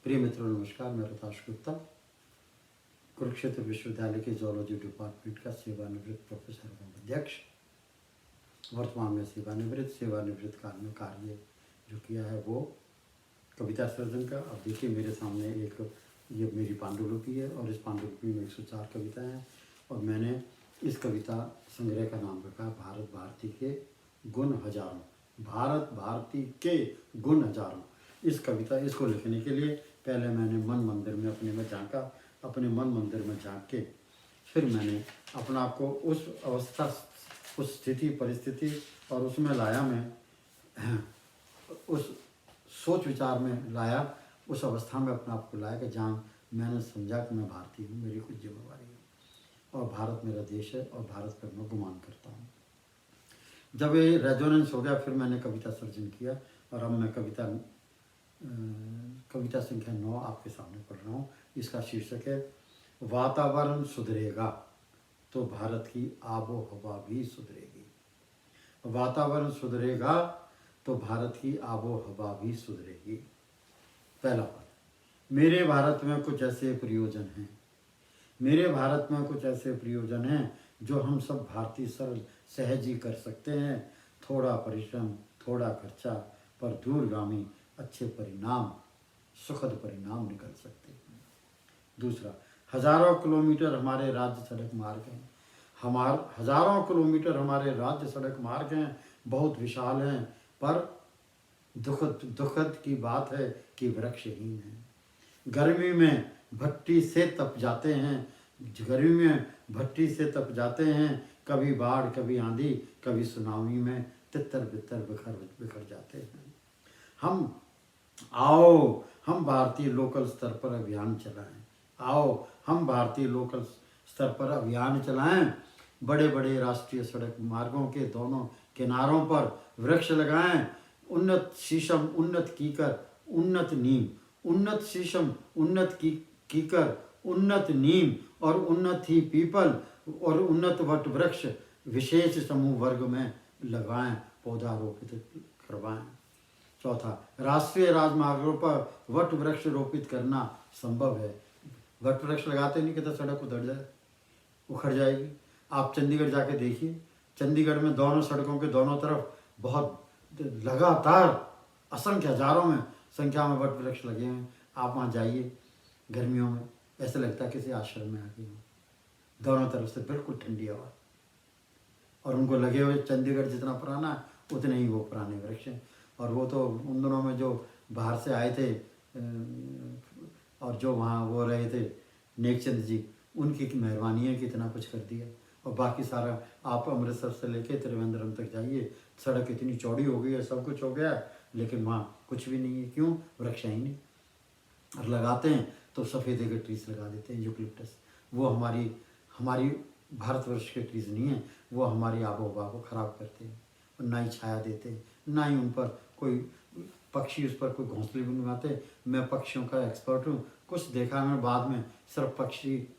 प्रिय मित्रों नमस्कार, मैं रताश गुप्ता कुरुक्षेत्र विश्वविद्यालय के जूलॉजी डिपार्टमेंट का सेवानिवृत्त प्रोफेसर एवं अध्यक्ष, वर्तमान में सेवानिवृत्त काल में कार्य जो किया है वो कविता सर्जन का। अब देखिए मेरे सामने ये मेरी पांडुलिपि है और इस पांडुलिपि में 104 कविताएं हैं और मैंने इस कविता संग्रह का नाम रखा भारत भारती के गुण हजारों। भारत भारती के गुण हजारों। इसको लिखने के लिए पहले मैंने मन मंदिर में अपने मन मंदिर में झांक के फिर मैंने अपना आप को उस अवस्था, उस स्थिति परिस्थिति और उसमें लाया, मैं उस सोच विचार में लाया, उस अवस्था में अपने आप को लाया कि जहाँ मैंने समझा कि मैं भारतीय हूँ, मेरी कुछ जिम्मेवारी है और भारत मेरा देश है और भारत पर मैं गुमान करता हूँ। जब ये रेजोनेंस हो गया फिर मैंने कविता सर्जन किया और अब मैं कविता संख्या 9 आपके सामने पढ़ रहा हूँ। इसका शीर्षक है वातावरण सुधरेगा तो भारत की आबो हवा भी सुधरेगी। वातावरण सुधरेगा तो भारत की आबो हवा भी सुधरेगी। पहला पद, मेरे भारत में कुछ ऐसे प्रयोजन हैं, मेरे भारत में कुछ ऐसे प्रयोजन हैं जो हम सब भारतीय सरल सहज ही कर सकते हैं। थोड़ा परिश्रम, थोड़ा खर्चा, पर दूरगामी अच्छे परिणाम, सुखद परिणाम निकल सकते हैं। दूसरा, हजारों किलोमीटर हमारे राज्य सड़क मार्ग हैं, हजारों किलोमीटर हमारे राज्य सड़क मार्ग हैं, बहुत विशाल हैं, पर दुखद की बात है कि वृक्षहीन हैं। गर्मी में भट्टी से तप जाते हैं, कभी बाढ़, कभी आंधी, कभी सुनामी में तितर बितर बिखर जाते हैं। हम भारतीय लोकल स्तर पर अभियान चलाएं। बड़े बड़े राष्ट्रीय सड़क मार्गों के दोनों किनारों पर वृक्ष लगाएं। उन्नत शीशम, उन्नत कीकर, उन्नत नीम, उन्नत शीशम, उन्नत कीकर, उन्नत नीम और उन्नत ही पीपल और उन्नत वट वृक्ष विशेष समूह वर्ग में लगाएं, पौधारोपित करवाएं। चौथा, राष्ट्रीय राजमार्गों पर वट वृक्ष रोपित करना संभव है। वट वृक्ष लगाते नहीं कि तो सड़क उखड़ जाएगी। आप चंडीगढ़ जाके देखिए, चंडीगढ़ में दोनों सड़कों के दोनों तरफ बहुत लगातार असंख्य हजारों में संख्या में वट वृक्ष लगे हैं। आप वहाँ जाइए गर्मियों में, ऐसा लगता है किसी आश्रम में आ गए हो। दोनों तरफ से बिल्कुल ठंडी हवा और उनको लगे हुए चंडीगढ़ जितना पुराना है उतने ही वो पुराने वृक्ष हैं। और वो तो उन दिनों में जो बाहर से आए थे और जो वहाँ वो रहे थे नेकचंद जी, उनकी मेहरबानी है कि इतना कुछ कर दिया। और बाकी सारा आप अमृतसर से लेके त्रिवेंद्रम तक जाइए, सड़क इतनी चौड़ी हो गई है, सब कुछ हो गया है, लेकिन वहाँ कुछ भी नहीं है। क्यों? वृक्ष ही नहीं। और लगाते हैं तो सफ़ेदे के ट्रीज लगा देते हैं, यूकलिप्टस। वो हमारी भारतवर्ष के ट्रीज नहीं है, वो हमारी आबो हवा को ख़राब करते हैं और ना ही छाया देते हैं, ना ही उन पर कोई पक्षी उस पर कोई घोंसले भी नहीं बनाते। मैं पक्षियों का एक्सपर्ट हूँ, कुछ देखा मैं बाद में, सिर्फ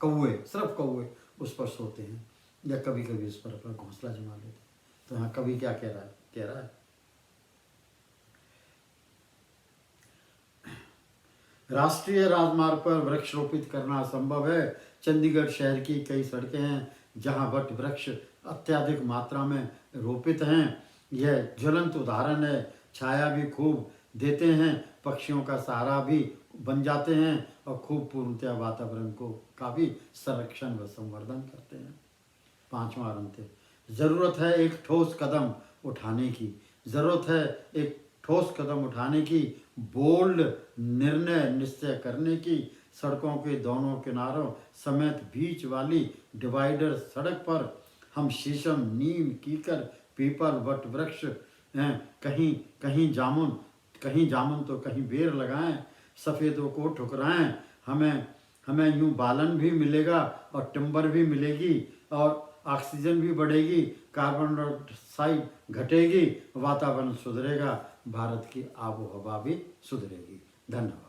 कौवे उस पर सोते हैं या कभी कभी उस पर अपना घोंसला जमा लेते हैं। तो यहाँ कभी क्या कह रहा है राष्ट्रीय राजमार्ग पर वृक्ष रोपित करना संभव है। चंडीगढ़ शहर की कई सड़कें हैं जहां वट वृक्ष अत्यधिक मात्रा में रोपित हैं। यह ज्वलंत उदाहरण है। छाया भी खूब देते हैं, पक्षियों का सहारा भी बन जाते हैं और खूब पूर्णतया वातावरण का भी संरक्षण व संवर्धन करते हैं। 5वां अंत्य, ज़रूरत है एक ठोस कदम उठाने की, बोल्ड निर्णय निश्चय करने की। सड़कों के दोनों किनारों समेत बीच वाली डिवाइडर सड़क पर हम शीशम, नीम, कीकर, पीपल, वट वृक्ष, कहीं जामुन तो कहीं बेर लगाएं। सफ़ेदों को ठुकराएं। हमें यूं बालन भी मिलेगा और टिम्बर भी मिलेगी और ऑक्सीजन भी बढ़ेगी, कार्बन डाइऑक्साइड घटेगी, वातावरण सुधरेगा, भारत की आबो हवा भी सुधरेगी। धन्यवाद।